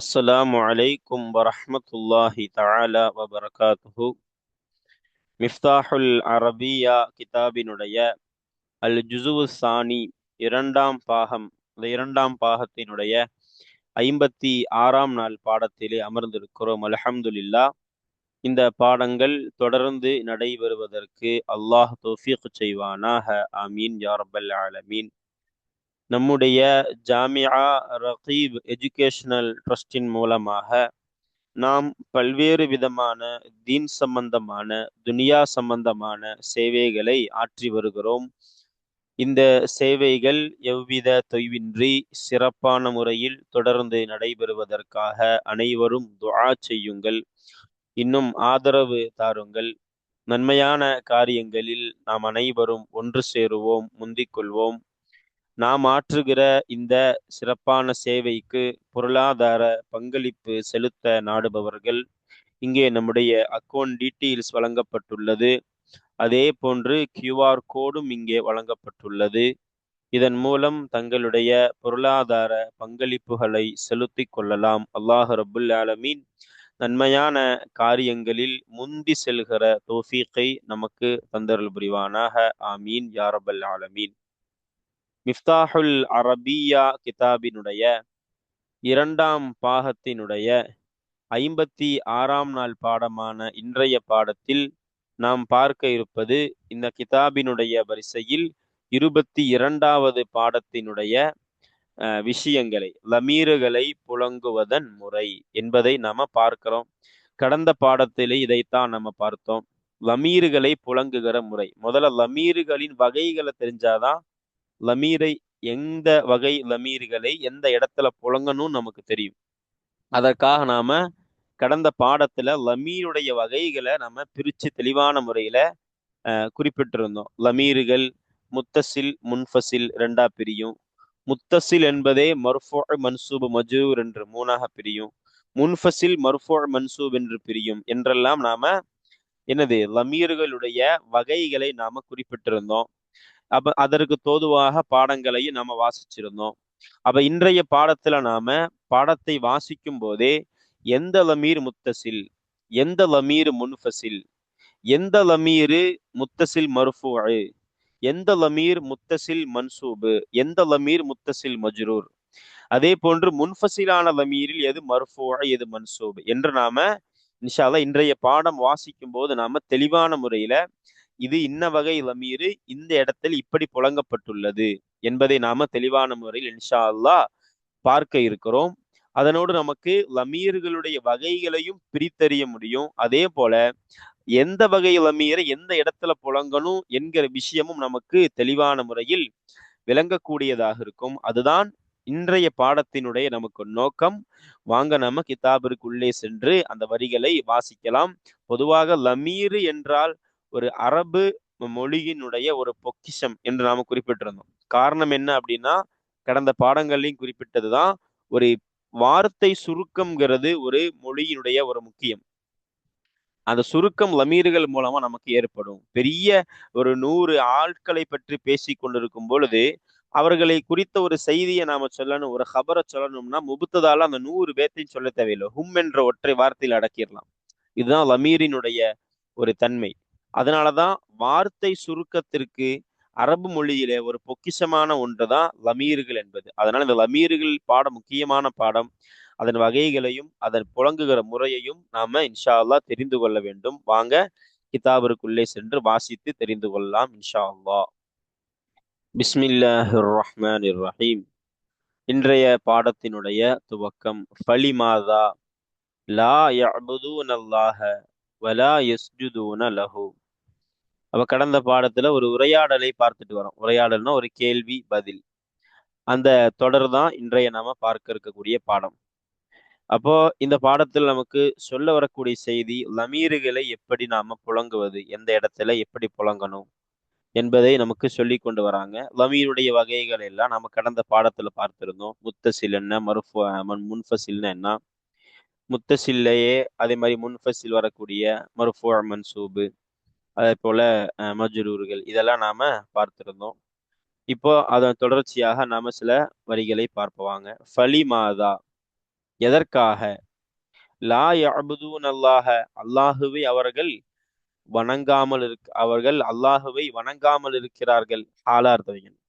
அஸ்ஸலாமு அலைக்கும் வரஹ்மத்துல்லாஹி தஆலா வபரகாத்துஹு. மிஃப்தாஹுல் அரபியா கிதாபினுடைய அல் ஜுஸுவு சானி இரண்டாம் பாகத்தினுடைய 56ஆம் நாள் பாடத்திலே அமர்ந்திருக்கிறோம். அல்ஹம்துலில்லாஹ். இந்த பாடங்கள் தொடர்ந்து நடைபெறுவதற்கு அல்லாஹ் தௌஃபீக் செய்வானாக. ஆமீன் யா ரப்பல் ஆலமீன். நம்முடைய ஜாமிஆ ரகீப் எஜுகேஷனல் ட்ரஸ்டின் மூலமாக நாம் பல்வேறு விதமான தீன் சம்பந்தமான துனியா சம்பந்தமான சேவைகளை ஆற்றி வருகிறோம். இந்த சேவைகள் எவ்வித தொய்வின்றி சிறப்பான முறையில் தொடர்ந்து நடைபெறுவதற்காக அனைவரும் துஆ செய்யுங்கள். இன்னும் ஆதரவு தாருங்கள். நன்மையான காரியங்களில் நாம் அனைவரும் ஒன்று சேருவோம், முந்திக் கொள்வோம். நாம் ஆற்றுகிற இந்த சிறப்பான சேவைக்கு பொருளாதார பங்களிப்பு செலுத்த நாடுபவர்கள் இங்கே நம்முடைய அக்கௌண்ட் டீட்டெயில்ஸ் வழங்கப்பட்டுள்ளது. அதே போன்று கியூஆர் கோடும் இங்கே வழங்கப்பட்டுள்ளது. இதன் மூலம் தங்களுடைய பொருளாதார பங்களிப்புகளை செலுத்தி கொள்ளலாம். அல்லாஹ் ரப்புல் ஆலமீன் நன்மையான காரியங்களில் முந்தி செல்கிற தௌஃபீக்கை நமக்கு தந்தருள் புரிவானாக. ஆமீன் யா ரப்பல் ஆலமீன். மிஃப்தாஹுல் அரபியா கிதாபினுடைய இரண்டாம் பாகத்தினுடைய 56ஆம் நாள் பாடமான இன்றைய பாடத்தில் நாம் பார்க்க இருப்பது இந்த கிதாபினுடைய வரிசையில் 22வது பாடத்தினுடைய விஷயங்களை, லமீறுகளை புழங்குவதன் முறை என்பதை நாம பார்க்கிறோம். கடந்த பாடத்திலே இதைத்தான் நம்ம பார்த்தோம். லமீறுகளை புழங்குகிற முறை. முதல்ல லமீறுகளின் வகைகளை தெரிஞ்சாதான் லமீரை எந்த வகை லமீர்களை எந்த இடத்துல புழங்கணும்னு நமக்கு தெரியும். அதற்காக நாம கடந்த பாடத்துல லமீருடைய வகைகளை நம்ம பிரிச்சு தெளிவான முறையில குறிப்பிட்டிருந்தோம். லமீர்கள் முத்தசில் முன்ஃபசில் ரெண்டா பிரியும். முத்தசில் என்பதே மர்ஃபூ மன்சூப் மஜ்ரூர் என்று மூணாக பிரியும். முன்ஃபசில் மர்ஃபூ மன்சூப் என்று பிரியும் என்றெல்லாம் நாம லமீர்களுடைய வகைகளை நாம குறிப்பிட்டிருந்தோம். அப்ப அதற்கு தோதுவாக பாடங்களையும் நாம வாசிச்சிருந்தோம். அப்ப இன்றைய பாடத்துல நாம பாடத்தை வாசிக்கும் போதே எந்த லமீர் முத்தசில், எந்த லமீர் முன்ஃபசில், எந்த லமீரு முத்தசில் மர்ஃபூ, எந்த லமீர் முத்தசில் மன்சூபு, எந்த லமீர் முத்தசில் மஜ்ரூர், அதே போன்று முன்ஃபசிலான லமீரில் எது மர்ஃபூ எது மன்சூப் என்று நாம இன்ஷா அல்லாஹ் இன்றைய பாடம் வாசிக்கும் போது நாம தெளிவான முறையில இது இன்ன வகை லமீரு இந்த இடத்தில் இப்படி புழங்கப்பட்டுள்ளது என்பதை நாம தெளிவான முறையில் இன்ஷா அல்லாஹ் பார்க்க இருக்கிறோம். அதனோடு நமக்கு லமீர்களுடைய வகைகளையும் பிரித்தறிய முடியும். அதே போல எந்த வகை லமீரை எந்த இடத்துல புழங்கணும் என்கிற விஷயமும் நமக்கு தெளிவான முறையில் விளங்கக்கூடியதாக இருக்கும். அதுதான் இன்றைய பாடத்தினுடைய நமக்கு நோக்கம். வாங்க நம்ம கிதாபிற்குள்ளே சென்று அந்த வரிகளை வாசிக்கலாம். பொதுவாக லமீரு என்றால் ஒரு அரபு மொழியினுடைய ஒரு பொக்கிஷம் என்று நாம குறிப்பிட்டிருந்தோம். காரணம் என்ன அப்படின்னா, கடந்த பாடங்களையும் குறிப்பிட்டதுதான், ஒரு வார்த்தை சுருக்கம்ங்கிறது ஒரு மொழியினுடைய ஒரு முக்கியம். அந்த சுருக்கம் லமீர்கள் மூலமா நமக்கு ஏற்படும். பெரிய ஒரு 100 ஆட்களை பற்றி பேசி கொண்டிருக்கும் பொழுது அவர்களை குறித்த ஒரு செய்தியை நாம சொல்லணும், ஒரு ஹபரை சொல்லணும்னா முபுத்ததால அந்த 100 பேர்த்தையும் சொல்ல தேவையில்லை. ஹும் என்ற ஒற்றை வார்த்தையில் அடக்கிடலாம். இதுதான் லமீரினுடைய ஒரு தன்மை. அதனாலதான் வார்த்தை சுருக்கத்திற்கு அரபு மொழியிலே ஒரு பொக்கிஷமான ஒன்றுதான் லமீர்கள் என்பது. அதனால இந்த லமீர்கள் பாடம் முக்கியமான பாடம். அதன் வகைகளையும் அதன் புழங்குகிற முறையையும் நாம இன்ஷா அல்லாஹ் தெரிந்து கொள்ள வேண்டும். வாங்க கிதாபிற்குள்ளே சென்று வாசித்து தெரிந்து கொள்ளலாம் இன்ஷா அல்லாஹ். பிஸ்மில்லாஹிர் ரஹ்மானிர் ரஹீம். இன்றைய பாடத்தினுடைய துவக்கம். ஃபலிமாதா லா யஅ்புதூனல்லாஹ வலா யஸ்ஜுதூன லஹு. அப்ப கடந்த பாடத்துல ஒரு உரையாடலை பார்த்துட்டு வரோம். உரையாடல்னா ஒரு கேள்வி பதில். அந்த தொடர் தான் இன்றைய நாம பார்க்க இருக்கக்கூடிய பாடம். அப்போ இந்த பாடத்தில் நமக்கு சொல்ல வரக்கூடிய செய்தி, லமீறுகளை எப்படி நாம புழங்குவது, எந்த இடத்துல எப்படி புழங்கணும் என்பதை நமக்கு சொல்லி கொண்டு வராங்க. லமீருடைய வகைகள் எல்லாம் நம்ம கடந்த பாடத்துல பார்த்திருந்தோம். முத்தசில் என்ன, முன்ஃபசில்னா என்ன, முத்தசில்லையே அதே மாதிரி முன்ஃபசில் வரக்கூடிய மர்ஃபூ மன்சூபு, அதே போல மஜ்ரூர்கள், இதெல்லாம் நாம பார்த்திருந்தோம். இப்போ அதன் தொடர்ச்சியாக நாம சில வரிகளை பார்ப்போம். வாங்க. ஃபலி மாதா, எதற்காக? லா யஅபுதூன் அல்லாஹ, அல்லாஹுவை அவர்கள் அல்லாஹுவை வணங்காமல் இருக்கிறார்கள். ஹாலார்த்த வைக்கணும்.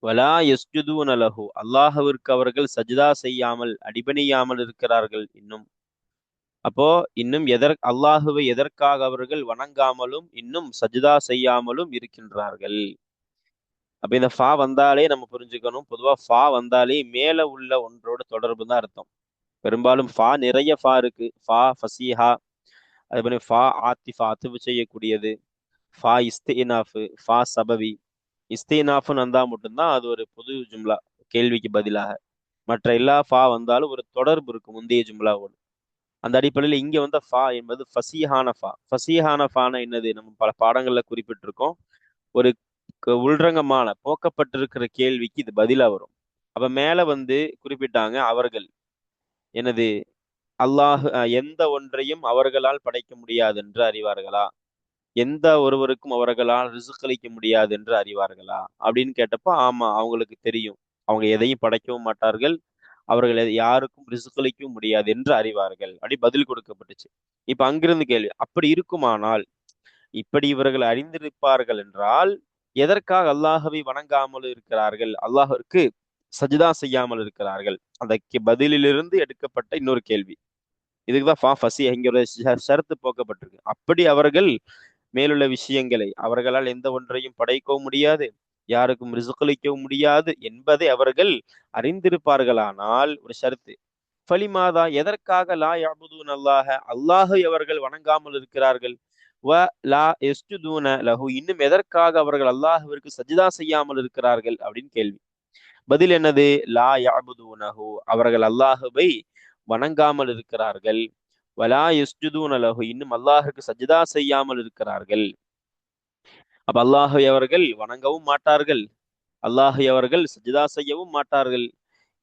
வலா யஸ்ஜுதூன லஹு, அல்லாஹுவிற்கு அவர்கள் சஜ்தா செய்யாமல் அடிபணியாமல் இருக்கிறார்கள். அப்போ இன்னும் அல்லாஹுவை எதற்காக அவர்கள் வணங்காமலும் இன்னும் சஜ்தா செய்யாமலும் இருக்கின்றார்கள். அப்ப இந்த ஃபா வந்தாலே நம்ம புரிஞ்சுக்கணும், பொதுவா ஃபா வந்தாலே மேல உள்ள ஒன்றோட தொடர்பு தான் அர்த்தம். பெரும்பாலும் ஃபா நிறைய ஃபா இருக்கு. ஃபா ஃபசீஹா, அது மாதிரி ஃபா ஆத்திஃபா அத்துவு செய்யக்கூடியது, ஃபா இஸ்தினாஃபு, ஃபா சபவி. இஸ்தினாஃபுன்னு வந்தா மட்டும்தான் அது ஒரு புது ஜும்லா, கேள்விக்கு பதிலாக. மற்ற எல்லா ஃபா வந்தாலும் ஒரு தொடர்பு இருக்கு முந்தைய ஜும்லாவோடு. அந்த அடிப்படையில் இங்க வந்த ஃபா என்பது ஃபசீஹான ஃபா. ஃபசீஹான ஃபான என்னது? நம்ம பல பாடங்கள்ல குறிப்பிட்டிருக்கோம். ஒரு உள்ரங்கமான போக்கப்பட்டிருக்கிற கேள்விக்கு இது பதிலா வரும். அப்ப மேல குறிப்பிட்டாங்க, அவர்கள் எனது அல்லாஹ் எந்த ஒன்றையும் அவர்களால் படைக்க முடியாது என்று அறிவார்களா? எந்த ஒருவருக்கும் அவர்களால் ரிசுக் அளிக்க முடியாது என்று அறிவார்களா அப்படின்னு கேட்டப்போ, ஆமா அவங்களுக்கு தெரியும். அவங்க எதையும் படைக்கவும் மாட்டார்கள், அவர்கள் யாருக்கும் ரிசுக் அளிக்கவும் முடியாது என்று அறிவார்கள். அப்படி பதில் கொடுக்கப்பட்டுச்சு. இப்ப அங்கிருந்து கேள்வி, அப்படி இருக்குமானால், இப்படி இவர்கள் அறிந்திருப்பார்கள் என்றால் எதற்காக அல்லாஹவை வணங்காமல் இருக்கிறார்கள், அல்லாஹிற்கு சஜிதா செய்யாமல் இருக்கிறார்கள்? அந்த பதிலிலிருந்து எடுக்கப்பட்ட இன்னொரு கேள்வி. இதுக்குதான் ஃபா ஃபசி இங்க ஒரு ஷரத்து போக்கப்பட்டிருக்கு. அப்படி அவர்கள் மேலுள்ள விஷயங்களை அவர்களால் எந்த ஒன்றையும் படைக்கவும் முடியாது, யாருக்கும் ரிசுக்களிக்கவும் முடியாது என்பதை அவர்கள் அறிந்திருப்பார்களானால் ஒரு ஷரத்து. ஃபலிமாதா, எதற்காக லா யாபுதூன் அல்லாஹ, அல்லாஹை அவர்கள் வணங்காமல் இருக்கிறார்கள்? வ லா எஸ்ஜுதூன லஹு, இன்னும் எதற்காக அவர்கள் அல்லாஹுவிற்கு சஜிதா செய்யாமல் இருக்கிறார்கள் அப்படின்னு கேள்வி. பதில் என்னது? லா யாபுதூனஹு, அவர்கள் அல்லாஹுவை வணங்காமல் இருக்கிறார்கள். வலா யஸ்ஜுதூன லஹு, இன்னும் அல்லாஹுக்கு சஜிதா செய்யாமல் இருக்கிறார்கள். அப்ப அல்லாஹை அவர்கள் வணங்கவும் மாட்டார்கள், அல்லாஹை அவர்கள் சஜிதா செய்யவும் மாட்டார்கள்.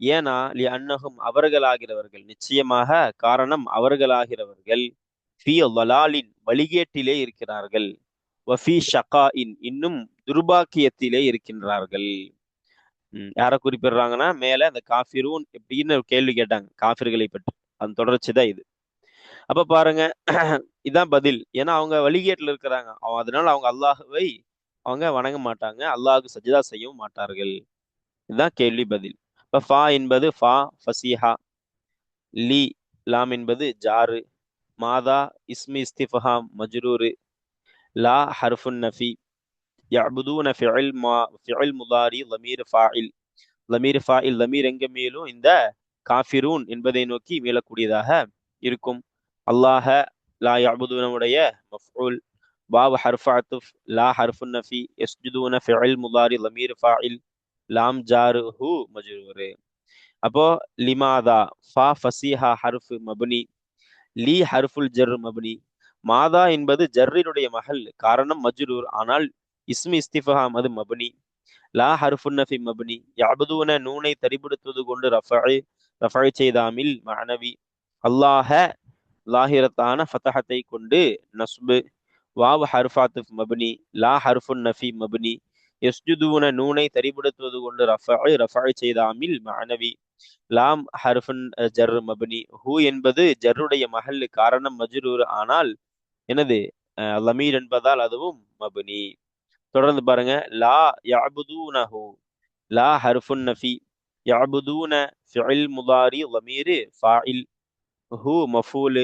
ஏனா லி அன்னஹும், அவர்களாகிறவர்கள், நிச்சயமாக காரணம் அவர்களாகிறவர்கள், ஃபி லலாலின், வழிகேட்டிலே இருக்கிறார்கள், வஃபி ஷகாஇன், இன்னும் துர்பாக்கியத்திலே இருக்கின்றார்கள். யாரை குறிப்பிடுறாங்கன்னா, மேல அந்த காஃபிரூன் எப்படின்னு ஒரு கேள்வி கேட்டாங்க காஃபிர்களை பற்றி, அந்த தொடர்ச்சி தான் இது. அப்ப பாருங்க, இதான் பதில். ஏன்னா அவங்க வழிகேட்டில் இருக்கிறாங்க, அதனால அவங்க அல்லாஹுவை அவங்க வணங்க மாட்டாங்க, அல்லாஹுக்கு சஜிதா செய்யவும் மாட்டார்கள். இதுதான் கேள்வி பதில். இப்ப ஃபா என்பது ஃபா ஃபசீஹா, லி லாம் என்பது ஜாரு, மாதா இஸ்மி இஸ்திஃபஹாம் மஜ்ரூரு, லா ஹர்ஃபுன் நஃபி, யஅபுதூன ஃபிஇல் முதாரி லமீர் ஃபாஇல். லமீர் எங்க மேலும் இந்த காஃபிரூன் என்பதை நோக்கி மீளக்கூடியதாக இருக்கும். அல்லாஹ லா யஅபுதூனுடைய மஃஊல், வாவ் ஹர்ஃப் அத்ஃப், லா ஹர்ஃபுன் நஃபி, யஸ்ஜுதூன ஃபிஇல் முதாரி லமீர் ஃபாஇல், லாம் ஜாரு ஹு மஜ்ரூர். அப்போ லிமாதா, ஃபா ஃபசீஹா ஹர்ஃப் மப்னி, லீ ஹர்ஃபுல் ஜர் மப்னி. மாதா என்பது ஜர்ரினுடைய மஹல், காரணம் மஜ்ரூர், ஆனால் இஸ்மி இஸ்திஃபஹாம் அது மப்னி. லா ஹர்ஃபுன் நஃபி மப்னி, யஅபுதூன நூனை தரிபடுத்துவது கொண்டு ரஃபை செய்தாமில் மஅனவி. அல்லாஹ லாஹிரத்தான ஃபதஹத்தை கொண்டு நஸ்பு, வாவ் ஹர்ஃபாத் மப்னி, லா ஹர்ஃபுன் நஃபி மப்னி, யஸ்ஜுதூன நூனை தரிபடுத்துவது கொண்டு ரஃபை செய்தாமில் மஅனவி. லாம் ஹர்ஃபுன் ஜர் மப்னி, ஹூ என்பது ஜர்ருடைய மஹல், காரணம் மஜ்ரூர், ஆனால் என்னது லமீர் என்பதால் அதுவும் மப்னி. தொடர்ந்து பாருங்க, லா யஅபுதூனஹு, லா ஹர்ஃபுன் நஃபி, யஅபுதூன ஃபிஇல் முதாரி லமீர் ஃபாஇல், ஹூ மஃபூல்,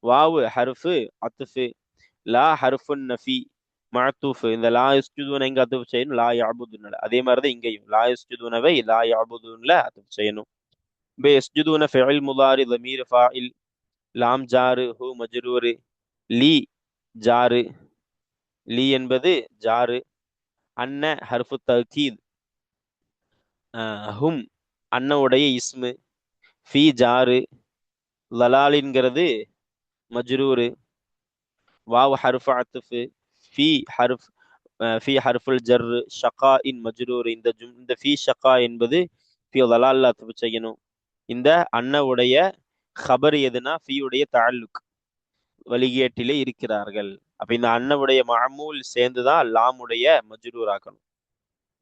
வாவு ஹர்ஃபு அத்ஃபு, லா ஹர்ஃபுன் நஃபி மஅத்தூஃப். இந்த லா யஸ்ஜுதூன இங்க அத்ஃப் செய்யணும், லா யஅபுதுன. அதே மாதிரி தான் இங்கேயும் லா யஸ்ஜுதூனவை லா யஅபுதுன்ல அத்ஃப் செய்யணும். يسجدون فعل مضارع ضمير فاعل، லாம் ஜாரு, ஹூ மஜ்ரூர், லீ ஜாரு, லீ என்பது ஜாரு, அன்ன ஹர்ஃபு தக்கீத், ஹும் அன்னவுடைய இஸ்மு, ஃபி ஜாரு, லலாலின்கிறது மஜ்ரூர், வாவ் ஹர்ஃபு அத்ஃப், ஃபி ஹர்ஃப் ஃபி ஹர்ஃபுல் ஜர், ஷகா இன் மஜ்ரூர். இந்த ஃபி ஷகா என்பது ஃபி லலால் அத்ஃப் செய்யணும். இந்த அன்னவுடைய ஹபர் எதுனா ஃபீயுடைய தஅல்லுக், வழிகேட்டிலே இருக்கிறார்கள். அப்ப இந்த அன்னவுடைய மஅமூல் சேர்ந்துதான் லாமுடைய மஜ்ரூர் ஆக்கணும்.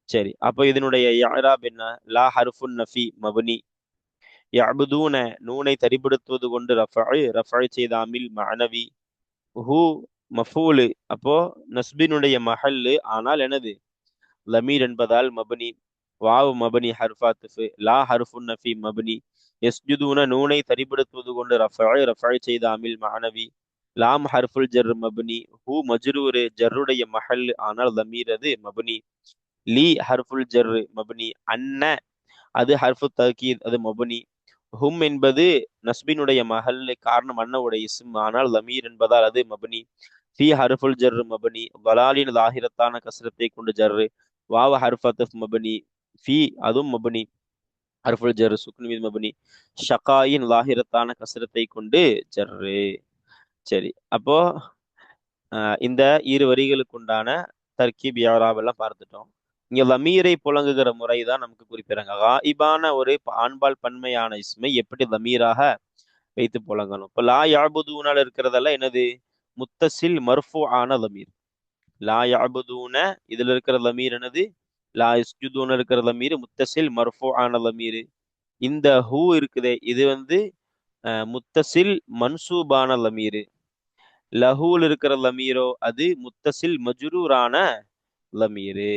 சரி, அப்ப இதனுடைய இஅராப் என்ன? லா ஹர்ஃபுன் நஃபி மப்னி, யஅபுதூன நூனை தரிப்படுத்துவது கொண்டு ரஃபை செய்த அமில் மஅனவி. ஹூ மஃபூலு, அப்போ நஸ்பினுடைய மஹல்லு, ஆனால் எனது லமீர் என்பதால் மபனி. வாவ் மபனி ஹர்ஃபாத்துஃபு, லா ஹர்ஃபுன் நஃபி மபனி. யஸ்ஜுதூன நூனை தரிப்படுத்துவது கொண்டு ரஃபை செய்த அமில் மஅனவி. லாம் ஹர்ஃபுல் ஜர் மபனி. ஹூ மஜ்ரூரு ஜர்ருடைய மஹல், ஆனால் லமீர் அது மபனி. லீ ஹர்ஃபுல் ஜர் மபனி. அன்ன அது ஹர்ஃபு தக்கீத், அது மபனி. ஹும் என்பது நஸ்பினுடைய மஹல், காரணம் அன்னவுடைய இஸ்ம், ஆனால் லமீர் என்பதால் அது மபனி. ஃபி ஹர்ஃபுல் ஜர் மபனி. வலாலின் லாஹிரத்தான கஸ்ரத்தை கொண்டு ஜர்ரு. வாவ ஹர்ஃபத் மபனி. ஃபி அதுவும் மபனி, ஹர்ஃபுல் ஜர் சுக்குன் மீது மபனி. ஷகாயின் லாஹிரத்தான கஸ்ரத்தை கொண்டு ஜர்ரு. சரி, அப்போ இந்த இரு வரிகளுக்கு உண்டான தர்கீப் யாராப் எல்லாம் பார்த்துட்டோம். இங்க லமீரை புழங்குகிற முறை தான் நமக்கு குறிப்பிடுறாங்க. காயிபான ஒரு ஆண்பால் பன்மையான இஸ்மை எப்படி லமீராக வைத்து புழங்கணும். இப்ப லா யாபுதூனால இருக்கிறதெல்லாம் என்னது? முத்தசில் மர்ஃபு ஆன லமீர். லா யாபுதூன இதுல இருக்கிற லமீர் என்னது? லா இஸ்ஜுதூன இருக்கிற லமீர் முத்தசில் மர்ஃபு ஆன லமீர். இந்த ஹூ இருக்குதே, இது முத்தசில் மன்சூபான லமீர். லஹூல் இருக்கிற லமீரோ அது முத்தசில் மஜ்ரூரான லமீரு.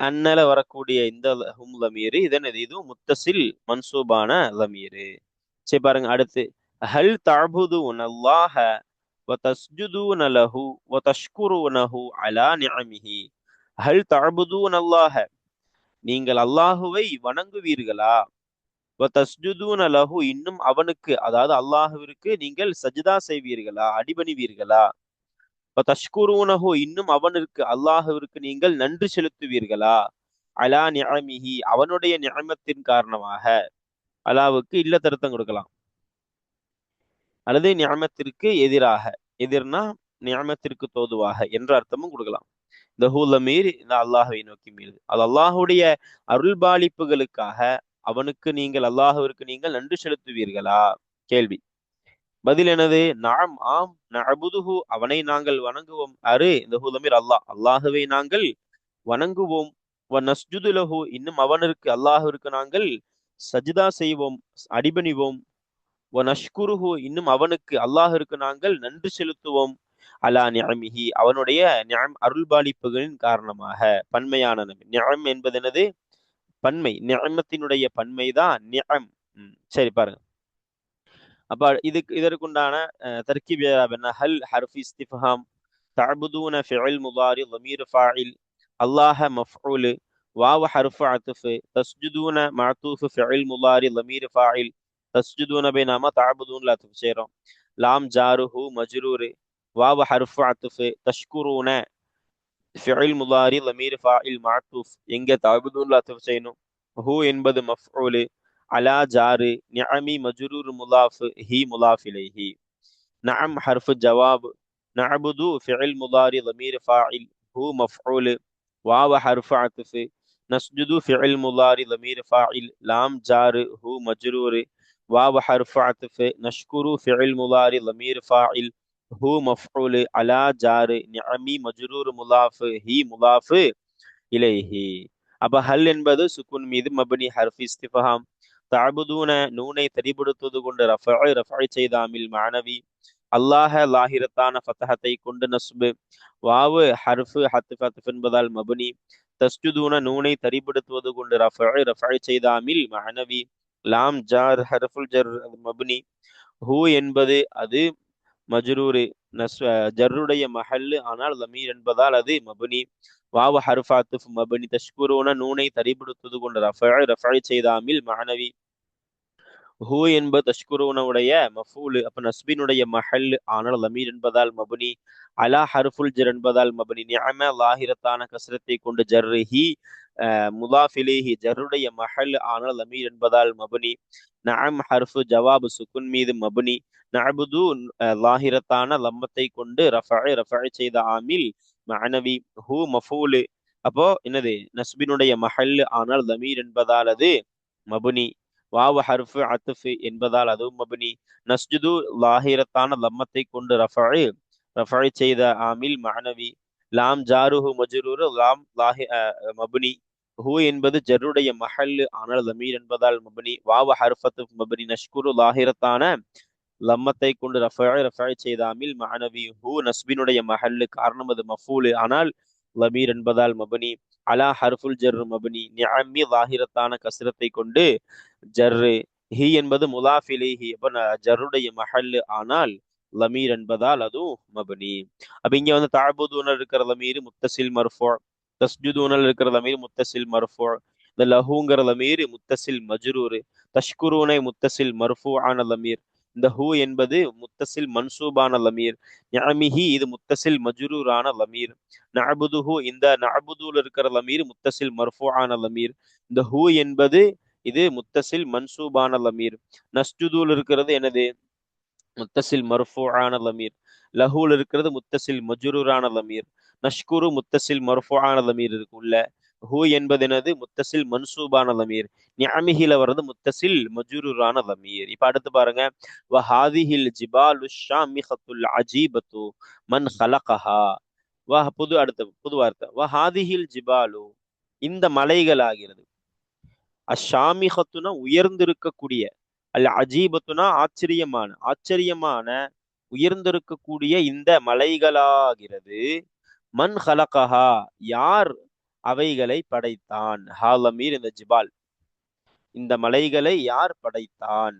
அன்னல வரக்கூடிய இந்த ஹும் லமீரு இதனது, இதுவும் முத்தசில் மன்சூபான லமீரு. சரி பாருங்க அடுத்து. ஹல் தஅபுதூன அல்லாஹ வ தஸ்ஜுதூன லஹு வ தஷ்குரூனஹு அலா நிஅமிஹி. ஹல் தஅபுதூன அல்லாஹ, நீங்கள் அல்லாஹுவை வணங்குவீர்களா? வ தஸ்ஜுதூன லஹு, இன்னும் அவனுக்கு, அதாவது அல்லாஹுவிற்கு நீங்கள் சஜ்தா செய்வீர்களா, அடிபணிவீர்களா? தஷ்குரூனஹு, இன்னும் அவனுக்கு அல்லாஹுவிற்கு நீங்கள் நன்றி செலுத்துவீர்களா? அலா நிஅமிஹி, அவனுடைய நிஅமத்தின் காரணமாக. அலாவுக்கு இல்ல திருத்தம் கொடுக்கலாம், அல்லது நிஅமத்திற்கு எதிராக. எதிர்னா நிஅமத்திற்கு தோதுவாக என்ற அர்த்தமும் கொடுக்கலாம். இந்த ஹூலமீர் இந்த அல்லாஹுவை நோக்கி மீது, அது அல்லாஹுடைய அருள்பாலிப்புகளுக்காக அவனுக்கு நீங்கள், அல்லாஹுவிற்கு நீங்கள் நன்றி செலுத்துவீர்களா? கேள்வி. பதில் என்னது? நாம், ஆம். நஅபுதுஹு, அவனை நாங்கள் வணங்குவோம். இந்த ஹூலமீர் அல்லாஹ், அல்லாஹுவை நாங்கள் வணங்குவோம். வ நஸ்ஜுது லஹு, இன்னும் அவனுக்கு, அல்லாஹுவிற்கு நாங்கள் சஜ்தா செய்வோம், அடிபணிவோம். வ நஷ்குருஹு, இன்னும் அவனுக்கு, அல்லாஹுவிற்கு நாங்கள் நன்றி செலுத்துவோம். அலா நிஅமிஹி, அவனுடைய அருள்பாலிப்புகளின் காரணமாக. பன்மையான நிஅம் என்பது என்னது? பன்மை. நிஅமத்தினுடைய பன்மைதான் நிஅம். சரி பாருங்க. அப்ப இதற்குண்டான தர்கீப் என்ன? ஹல் ஹர்ஃப் இஸ்திஃப்ஹாம். தஅபுதூன ஃபிஇல் முதாரி ضمير فاعل. அல்லாஹ மஃஊல். வாவ் ஹர்ஃப் அத்ஃப். தஸ்ஜுதூன மஅதூஃப் ஃபிஇல் முதாரி ضمير فاعل. தஸ்ஜுதூன பைனமா தஅபுதூன் லா துஃபீரும். லாம் ஜாருஹு மஜ்ரூர். வாவ் ஹர்ஃப் அத்ஃப். தஷ்குரூன ஃபிஇல் முதாரி ضمير فاعل மஅதூஃப். எங்க தஅபுதூன் லா துஃபீரும். ஹு என்பது மஃஊல். அலா ஜாரு. நிஅமி மஜ்ரூர் முலாஃப். ஹி முலாஃப் இலைஹி. நஅம் ஹர்ஃப் ஜவாப். நஅபுது ஃபிஇல் முதாரி ضمير فاعل. ஹு மஃஊல். வாவ ஹர்ஃப் அத்ஃப். நஸ்ஜுது ஃபிஇல் முதாரி ضمير فاعل. லாம் ஜாரு. ஹு மஜ்ரூர். வாவ ஹர்ஃப் அத்ஃப். நஷ்குரு ஃபிஇல் முதாரி ضمير فاعل. ஹு மஃஊல். அலா ஜாரு. நிஅமி மஜ்ரூர் முலாஃப். ஹி முலாஃப் இலைஹி. அப்ப ஹல் என்பது சுக்குன் மீது மபனி ஹர்ஃப் இஸ்திஃப்ஹாம். தஅபுதூன நூனை தரிபடுத்துவது கொண்டு ரஃபை செய்த அமில் மஅனவி. அல்லாஹ லாஹிரத்தான ஃபதஹத்தை கொண்டு நஸ்பு. வாவு ஹர்ஃபு ஹத்ஃப் என்பதால் மபனி. தஸ்ஜுதூன நூனை தரிபடுத்துவது கொண்டு ரஃபை செய்த அமில் மஅனவி. லாம் ஜார் ஹர்ஃபுல் ஜர் மபனி. ஹூ என்பது அது மஜ்ரூரு ஜர்ருடைய மஹல்லு, ஆனால் லமீர் என்பதால் அது மபனி. வாவ ஹர்ஃப் அத்ஃப் மபனி. தஷ்குரூன நூனை தரிபடுத்துவது கொண்டு ரஃபை செய்த அமில் மஅனவி. ஹூ என்பது தஷ்குரூனுடைய மஃபூல், அப்ப நஸ்பினுடைய மஹல், ஆனால் லமீர் என்பதால் மபனி. அலா ஹர்ஃபுல் ஜர் என்பதால் மபனி. நிஅம லாஹிரத்தான கஸ்ரத்தை கொண்டு ஜர்ரு. ஹி முதாஃப் இலைஹி ஜர்ருடைய மஹல், ஆனால் லமீர் என்பதால் மபனி. நஅம் ஹர்ஃபு ஜவாப் சுக்குன் மீது மபனி. நஅபுது லாஹிரத்தான லம்மத்தை கொண்டு ரஃபை செய்த ஆமில் மஅனவி. ஹூ மஃபூல், அப்போ என்னது? நஸ்பினுடைய மஹல், ஆனால் லமீர் என்பதால் அது மபனி. வாவ் ஹர்ஃப் அத்ஃப் என்பதால் அதுவும் மபனி. நஸ்ஜுது லாஹிரத்தான லம்மத்தை கொண்டு ரஃபை செய்த ஆமில் மஅனவி. லாம் ஜாருஹு மஜ்ரூர். லாம் மபனி. ஹூ என்பது ஜர்ருடைய மஹல்லு ஆனால் லமீர் என்பதால் மபனி. வாவ ஹர்ஃபத்து மபனி. நஷ்குரு லாஹிரத்தான லம்மத்தை கொண்டு ரஃபை செய்தாமில் மஅனவி. ஹூ நஸ்பினுடைய மஹல்லு காரணம் அது மஃபூலு ஆனால் லமீர் என்பதால் மபனி. அலா ஹர்ஃபுல் ஜர்ரு மபனி. நிஅமி லாஹிரத்தான கஸ்ரத்தை கொண்டு ஜர்ரு. ஹி என்பது முலாஃப் இலைஹி. அப்ப ஜர்ருடைய மஹல்லு ஆனால் லமீர் என்பதால் அதுவும் மபனி. அப்ப இங்க வந்து தஅபுதுன இருக்கிற லமீர் முத்தசில் மர்ஃபூ. தஸ்ஜுதூனல் இருக்கிற லமீர் முத்தசில் மர்ஃபூ. இந்த லஹூங்கிற லமீர் முத்தசில் மஜ்ரூர். தஷ்குரூனை முத்தசில் மர்ஃபூ ஆன லமீர். இந்த ஹூ என்பது முத்தசில் மன்சூபான லமீர். நிஅமிஹி இது முத்தசில் மஜ்ரூரான லமீர். நஅபுதுஹு இந்த நஅபுதுல இருக்கிற லமீர் முத்தசில் மர்ஃபூஆன லமீர். இந்த ஹூ என்பது இது முத்தசில் மன்சூபான லமீர். நஸ்ஜுதுல இருக்கிறது எனது முத்தசில் மர்ஃபூஆன லமீர். லஹூல் இருக்கிறது முத்தசில் மஜ்ரூரான லமீர். நஷ்குரு முத்தசில் மர்ஃபூஆன லமீர் இருக்குள்ள. ஹூ என்பது எனது முத்தசில் மன்சூபான லமீர். நிஅமிஹில வர்றது முத்தசில் மஜ்ரூரான லமீர். இப்ப அடுத்து பாருங்க. வஹாதிஹில் ஜிபாலு ஷாமிஹத்துல் அஜீபத்து மன் ஹலகஹா. புது வார்த்தை. வஹாதிஹில் ஜிபாலு இந்த மலைகள் ஆகிறது. அஷாமிஹத்துனா உயர்ந்திருக்கக்கூடிய. அல் அஜீபத்துனா ஆச்சரியமான உயர்ந்திருக்கக்கூடிய இந்த மலைகளாகிறது. மன் ஹலகஹா யார் அவைகளை படைத்தான். ஹாலமீர் இந்த ஜிபால் இந்த மலைகளை யார் படைத்தான்.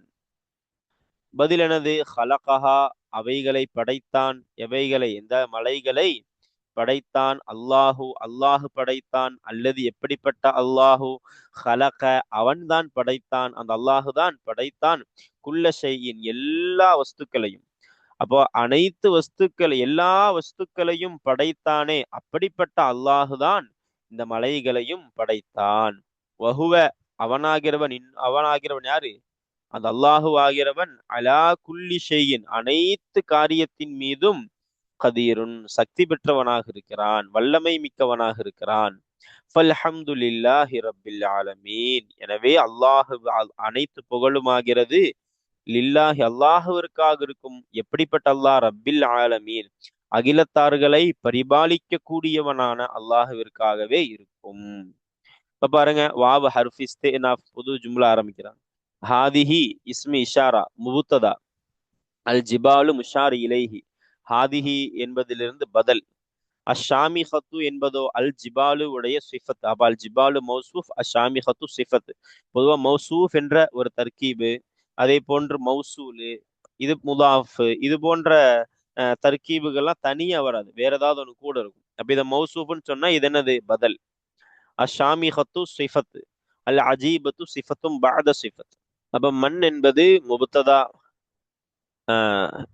பதில் எனது ஹலகஹா அவைகளை படைத்தான். எவைகளை இந்த மலைகளை படைத்தான். அல்லாஹு படைத்தான். அல்லது எப்படிப்பட்ட அல்லாஹு. ஹலக அவன்தான் படைத்தான். அந்த அல்லாஹு தான் படைத்தான். குல்ல ஷைஇன் எல்லா வஸ்துக்களையும். அப்போ அனைத்து எல்லா வஸ்துக்களையும் படைத்தானே அப்படிப்பட்ட அல்லாஹுதான் இந்த மலைகளையும் படைத்தான். வஹுவ அவனாகிறவன் யாரு. அந்த அல்லாஹு ஆகிறவன் அலா குல்லி ஷையின் அனைத்து காரியத்தின் மீதும் கதீருன் சக்தி பெற்றவனாக இருக்கிறான். வல்லமை மிக்கவனாக இருக்கிறான். ஃபல்ஹம்துலில்லாஹி ரப்பில் ஆலமீன். எனவே அல்லாஹு அனைத்து புகழுமாகிறது லில்லாஹி அல்லாஹுவிற்காக இருக்கும். எப்படிப்பட்ட அல்லாஹ். ரப்பில் ஆலமீன் அகிலத்தார்களை பரிபாலிக்க கூடியவனான அல்லாஹுவிற்காகவே இருக்கும். இப்ப பாருங்க. வாவ ஹர்ஃப் இஸ்தினாஃப் புது ஜும்லா ஆரம்பிக்கிறான். ஹாதிஹி இஸ்மி இஷாரா முபுத்ததா. அல் ஜிபாலு முஷார் இலைஹி. ஹாதிஹி என்பதிலிருந்து பதில். அஷாமி ஹத்து என்பதோ அல் ஜிபாலு உடைய சிஃபத். அப்ப அல் ஜிபாலு மௌசூஃப் அஷாமி ஹத்து சிஃபத். பொதுவா மௌசூஃப் என்ற ஒரு தர்கீபு. அதே போன்று மௌசூலு இது முதாஃப் இது போன்ற தர்கீபுகள்லாம் தனியா வராது. வேற ஏதாவது ஒன்று கூட இருக்கும். அப்ப இதை மௌசூஃப்னு சொன்னா இது என்னது பதில். அஷாமி ஹத்து சிஃபத். அல் அஜீபத்து சிஃபத்தும் பாத சிஃபத். அப்ப மண் என்பது முபத்ததா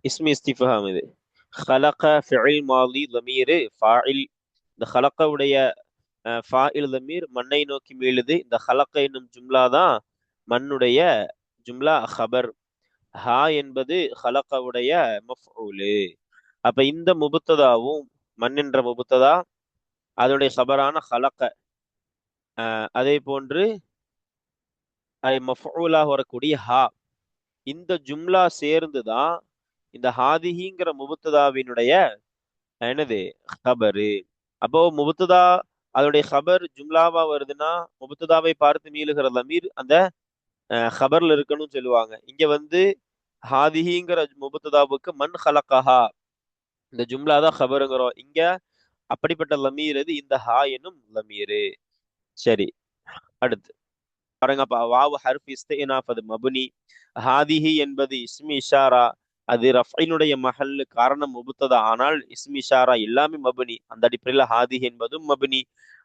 இஸ்மி இஸ்திஃபாம். இது خلق فعل மாலி லமீர் ஃபாயில். இந்த خلق உடைய ஃபாயில் லமீர் மண்ணை நோக்கி மீளுது. இந்த خلق என்னும் ஜும்லா தான் மண்ணுடைய ஜும்லா ஹபர். ஹா என்பது خلق உடைய மஃஊலு. அப்ப இந்த முபத்ததாவும் மண் என்ற முபத்ததா அதனுடைய ஹபரான خلق அதே போன்று மஃஊலாக வரக்கூடிய ஹா இந்த ஜும்லா சேர்ந்துதான் இந்த ஹாதிஹிங்கிற முபத்ததாவினுடைய என்னது ஹபரு. அப்போ முபத்ததா அதோடைய ஹபர் ஜும்லாவா வருதுன்னா முபத்ததாவை பார்த்து மீளுகிற லமீர் அந்த ஹபர்ல இருக்கணும்னு சொல்லுவாங்க. இங்க வந்து ஹாதிஹிங்கிற முபத்ததாவுக்கு மன் ஹலகஹா இந்த ஜும்லா தான் ஹபருங்கிறோம். இங்க அப்படிப்பட்ட லமீர் இது இந்த ஹா என்னும் லமீரு. சரி அடுத்து பாருங்கப்பா. வாவு ஹர்ஃப் இஸ்தினாஃப் அது மபுனி. ஹாதிஹி என்பது இஸ்மி இஷாரா அது ரஃபைனுடைய மஹல்லு காரணம் முபத்ததா ஆனால் இஸ்மி இஷாரா எல்லாமே மபுனி. அந்த அடிப்படையில் ஹாதிஹி என்பதும் மபுனி.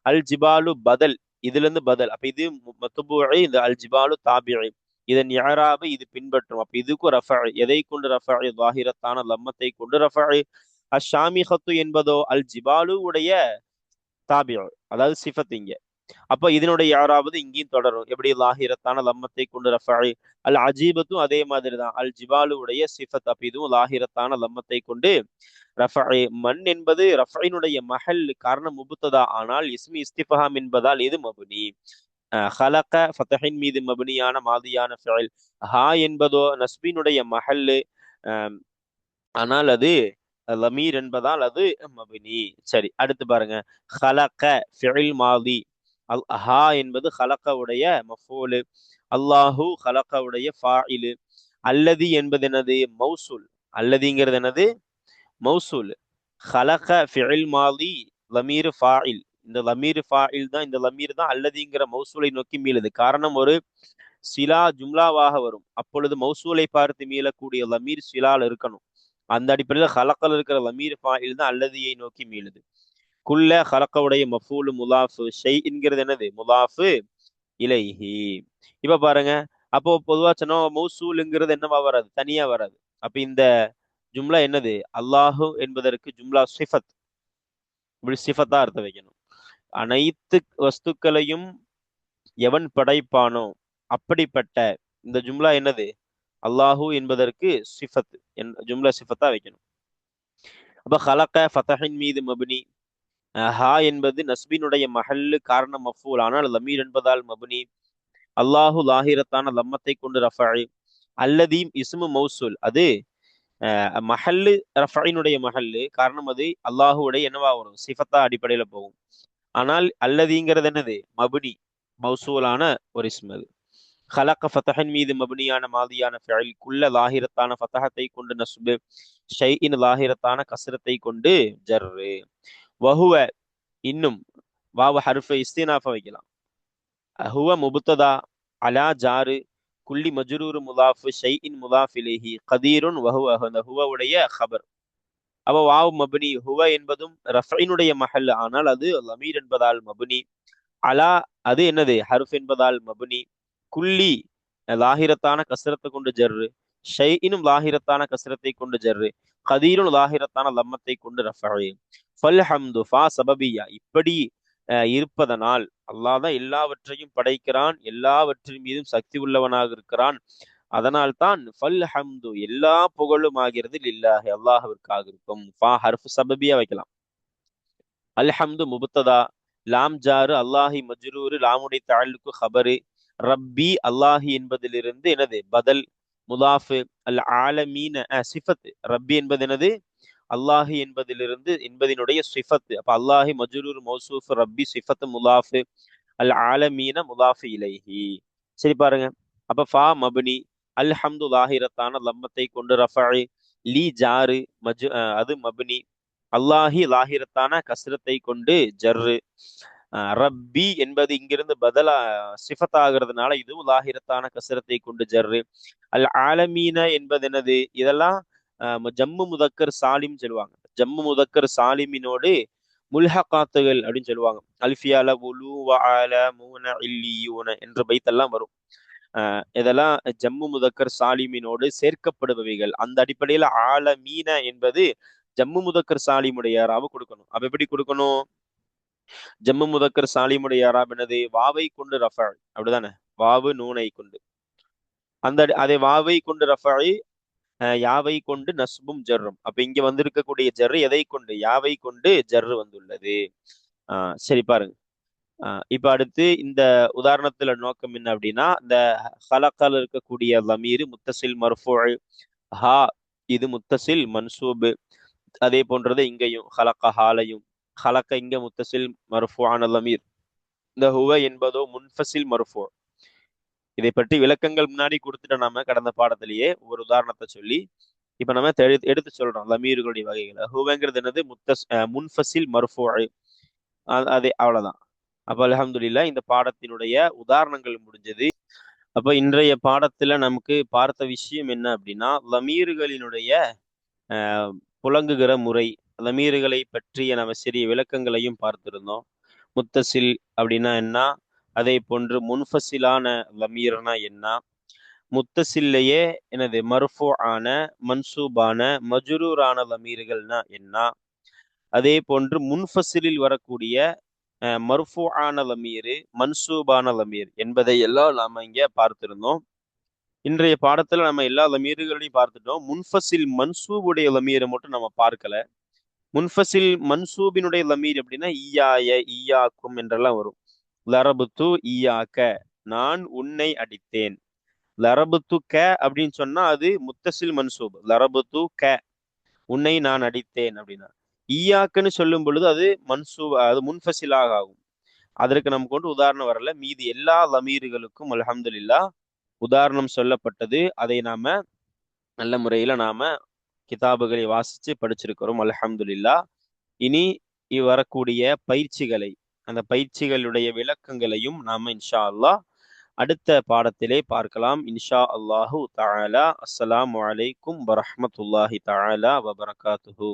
அல் ஜிபாலு பதல் இதுல இருந்து பதல். அப்ப இது மத்பூஇ இந்த அல் ஜிபாலு தாபிஇ இதன் இஅராபை இது பின்பற்றும். அப்ப இதுக்கு ரஃபஇ எதை கொண்டு ரஃபஇ ظاهرத்தான லம்மத்தை கொண்டு ரஃபஇ. அஷாமிஹத்து என்பதோ அல் ஜிபாலு உடைய தாபிஉ அதாவது சிஃபத் இங்க. அப்ப இதனுடைய யாராவது இங்கேயும் தொடரும். எப்படி லாஹிரத்தான லம்மத்தை கொண்டு ரஃபஇ. அல் அஜீபத்தும் அதே மாதிரி தான் அல் ஜிபாலு உடைய சிஃபத். அப்ப இதுவும் லாஹிரத்தான லம்மத்தை கொண்டு ரஃபஇ. மண் என்பது ரஃபஇனுடைய மஹல் காரணம் முபத்ததா ஆனால் இஸ்மி இஸ்திஃபாம் என்பதால் இது மபுனி. ஹலக ஃபதஹின் மீது மபுனியான மாதியான ஃபிஇல். ஹா என்பதோ நஸ்பினுடைய மஹல்லு ஆனால் அது லமீர் என்பதால் அது மபுனி. சரி அடுத்து பாருங்க. ஹலக ஃபிஇல் மாதி ஹா என்பது ஹலக்கவுடைய மஃபூலு, அல்லாஹு ஹலக்கவுடைய ஃபாயிலு, அல்லதி என்பது என்னது மௌசூல், அல்லதிங்கிறது என்னது மௌசூல், ஹலக ஃபிஇல் மாதி லமீர் ஃபாயில், இந்த லமீர் ஃபாயில் தான், இந்த லமீர் தான் அல்லதிங்கிற மௌசூலை நோக்கி மீளுது. காரணம் ஒரு சிலா ஜும்லாவாக வரும், அப்பொழுது மௌசூலை பார்த்து மீளக்கூடிய லமீர் சிலால் இருக்கணும். அந்த அடிப்படையில் ஹலக்கல் இருக்கிற லமீர் ஃபாயில் தான் அல்லதியை நோக்கி மீளுது. குல்ல ஹலக்கவுடைய மஃபூலு முலாஃபு, ஷை என்கிறது என்னது முலாஃபு இலைஹி. இப்ப பாருங்க, அப்போ பொதுவா சொன்னோம் மௌசூலுங்கிறது என்னவா வராது, தனியா வராது. அப்ப இந்த ஜும்லா என்னது, அல்லாஹு என்பதற்கு ஜும்லா சிஃபத், இப்படி சிஃபத்தா அர்த்தம் வைக்கணும். அனைத்து வஸ்துக்களையும் எவன் படைப்பானோ அப்படிப்பட்ட இந்த ஜும்லா என்னது, அல்லாஹு என்பதற்கு சிஃபத், ஜும்லா சிஃபத்தா வைக்கணும். அப்ப ஹலக ஃபதஹின் மீது மப்னி, ஹா என்பது நஸ்பினுடைய மஹல்லு காரண மஃபூல், ஆனால் லமீர் என்பதால் மப்னி, அல்லாஹு லாஹிரத்தான லம்மத்தை கொண்டு ரஃபஇ, அல்லதீம் இஸ்மு மௌசூல், அது மஹல்லு ரஃபைனுடைய மஹல்லு, காரணம் அது அல்லாஹுடைய என்னவா வரும், சிஃபத்தா அடிப்படையில போகும். ஆனால் அல்லதிங்கிறது என்னது மபுனி, மௌசூலான ஒரு இஸ்ம். அது ஹலக்க ஃபதஹின் மீது மபுனியான மாதியான ஃபிஇல், குல்ல லாஹிரத்தான ஃபதஹத்தை கொண்டு நஸ்பு, ஷைஇன் லாஹிரத்தான கஸ்ரத்தை கொண்டு ஜர்ரு, வஹுவ இன்னும் வாவ ஹர்ஃபை இஸ்தினாஃப வைக்கலாம், ஹுவ முபுத்ததா, அலா ஜாரு, குல்லி மஜ்ரூர் முலாஃபு, ஷைஇன் முலாஃப் இலைஹி, கதீருன் வஹுவ, அந்த ஹுவவுடைய ஹபர். அப்ப வாவ் மப்னி, ஹுவ என்பதும் ரஃபைனுடைய மஹல், ஆனால் அது லமீர் என்பதால் மப்னி, அலா அது என்னது ஹர்ஃப் என்பதால் மப்னி, குல்லி லாஹிரத்தான கஸ்ரத்தை கொண்டு ஜர்ரு, ஷைஇனும் லாஹிரத்தான கஸ்ரத்தை கொண்டு ஜர்ரு, கதீரும் லாஹிரத்தான லம்மத்தை கொண்டு ரஃபை. ஃபல் ஹம்து ஃபா சபபியா, இப்படி இருப்பதனால் அல்லாஹ் தான் எல்லாவற்றையும் படைக்கிறான், எல்லாவற்றின் மீதும் சக்தி உள்ளவனாக இருக்கிறான். அதனால் தான் ஃபல் ஹம்து எல்லா புகழும் ஆகிறது லில்லாஹி அல்லாஹ்விற்காக இருக்கும். ஃபா ஹர்ஃப் சபபியா வைக்கலாம். அல்ஹம்து முபத்ததா, லாம் ஜாரு, அல்லாஹி மஜ்ரூரு, லாமுடைய தஅல்லுக்கு ஹபரு, ரப்பி அல்லாஹி என்பதிலிருந்து என்னது பதல், முதாஃபு, அல் ஆலமீன சிஃபத், ரப்பி என்பது என்னது அல்லாஹி என்பதிலிருந்து என்பதினுடைய சிஃபத். அப்ப அல்லாஹி மஜ்ரூர் மௌசூஃப், ரப்பி சிஃபத் முலாஃபு, அல் ஆலமீன முலாஃபு இலைஹி. சரி பாருங்க, அப்ப ஃபா மப்னி, அல்ஹம்து லாஹிரத்தான லம்மத்தை கொண்டு ரஃபஇ, லீ ஜாரு அது மப்னி, அல்லாஹி லாஹிரத்தான கஸ்ரத்தை கொண்டு ஜர்ரு, ரப்பி என்பது இங்கிருந்து பதிலா சிஃபத் ஆகிறதுனால இதுவும் லாஹிரத்தான கஸ்ரத்தை கொண்டு ஜர்ரு, அல் ஆலமீன என்பது என்னது, இதெல்லாம் ஜம்மு முதக்கர் சாலிம் சொல்லுவாங்க. ஜம்மு முதக்கர் சாலிமினோடு முல்ஹகாத்துகள் அப்படின்னு சொல்லுவாங்க. அல்ஃபியால உலு வஅல மூன இல்லியூன என்ற பைத்தெல்லாம் வரும். இதெல்லாம் ஜம்மு முதக்கர் சாலிமினோடு சேர்க்கப்படுபவைகள். அந்த அடிப்படையில ஆலமீன என்பது ஜம்மு முதக்கர் சாலிமுடைய யாராவது கொடுக்கணும். அப்ப எப்படி கொடுக்கணும், ஜம்மு முதக்கர் சாலிமுடைய யாராப் என்னது வாவை கொண்டு ரஃபா, அப்படிதானே, வாவு நூனை கொண்டு, அந்த அதை வாவை கொண்டு ரஃபாய், யாவை கொண்டு நஸ்பும் ஜர்ரும். அப்ப இங்க வந்திருக்கக்கூடிய ஜர்ரு எதை கொண்டு, யாவை கொண்டு ஜர்ரு வந்துள்ளது. சரி பாருங்க, இப்ப அடுத்து இந்த உதாரணத்துல நோக்கம் என்ன அப்படின்னா, இந்த ஹலக்கால இருக்கக்கூடிய லமீர் முத்தசில் மர்ஃபூ, ஹா இது முத்தசில் மன்சூபு, அதே போன்றது இங்கேயும் ஹலக்க ஹாலையும், ஹலக்க இங்க முத்தசில் மர்ஃபூ ஆன லமீர், இந்த ஹுவ என்பதோ முன்ஃபசில் மர்ஃபூ. இதை பற்றி விளக்கங்கள் முன்னாடி கொடுத்துட்ட நாம கடந்த பாடத்திலேயே ஒரு உதாரணத்தை சொல்லி. இப்ப நம்ம எடுத்து சொல்றோம் லமீர்களுடைய வகைகளை. ஹுவங்கிறது என்னது முன்ஃபசில் மர்ஃபூ, அதே அவ்வளவுதான். அப்ப அல்ஹம்துலில்லாஹ் இந்த பாடத்தினுடைய உதாரணங்கள் முடிஞ்சது. அப்ப இன்றைய பாடத்துல நமக்கு பார்த்த விஷயம் என்ன அப்படின்னா, லமீர்களினுடைய புழங்குகிற முறை, லமீர்களை பற்றிய நம்ம சிறிய விளக்கங்களையும் பார்த்திருந்தோம். முத்தசில் அப்படின்னா என்ன, அதே போன்று முன்ஃபசிலான லமீர்னா என்ன, முத்தசில்லையே எனது மர்ஃபூ ஆன மன்சூபான மஜ்ரூரான லமீர்கள்னா என்ன, அதே போன்று முன்ஃபசிலில் வரக்கூடிய மர்ஃபூ ஆன லமீர், மன்சூபான லமீர் என்பதை எல்லாம் நாம இங்க பார்த்திருந்தோம். இன்றைய பாடத்துல நம்ம எல்லா லமீர்களையும் பார்த்துட்டோம். முன்ஃபசில் மன்சூபுடைய லமீரை மட்டும் நம்ம பார்க்கல. முன்ஃபசில் மன்சூபினுடைய லமீர் எப்படின்னா ஈயாய, ஈயாக்கும் என்றெல்லாம் வரும். லரபுத்து ஈயாக்க, நான் உன்னை அடித்தேன். லரபுத்து க அப்படின்னு சொன்னா அது முத்தசில் மன்சூப், லரபுத்து க உன்னை நான் அடித்தேன் அப்படின்னா. ஈயாக்குன்னு சொல்லும் பொழுது அது மன்சூப், அது முன்ஃபசிலாக ஆகும். அதற்கு நமக்கு கொண்டு உதாரணம் வரல. மீதி எல்லா லமீர்களுக்கும் அல்ஹம்துலில்லாஹ் உதாரணம் சொல்லப்பட்டது. அதை நாம நல்ல முறையில நாம கிதாபுகளை வாசிச்சு படிச்சிருக்கிறோம் அல்ஹம்துலில்லாஹ். இனி வரக்கூடிய பயிற்சிகளை, அந்த பயிற்சிகளுடைய விளக்கங்களையும் நாம இன்ஷா அல்லாஹ் அடுத்த பாடத்திலே பார்க்கலாம் இன்ஷா அல்லாஹு தஆலா. அஸ்ஸலாமு அலைக்கும் வரஹ்மத்துல்லாஹி தஆலா வபரகாத்துஹு.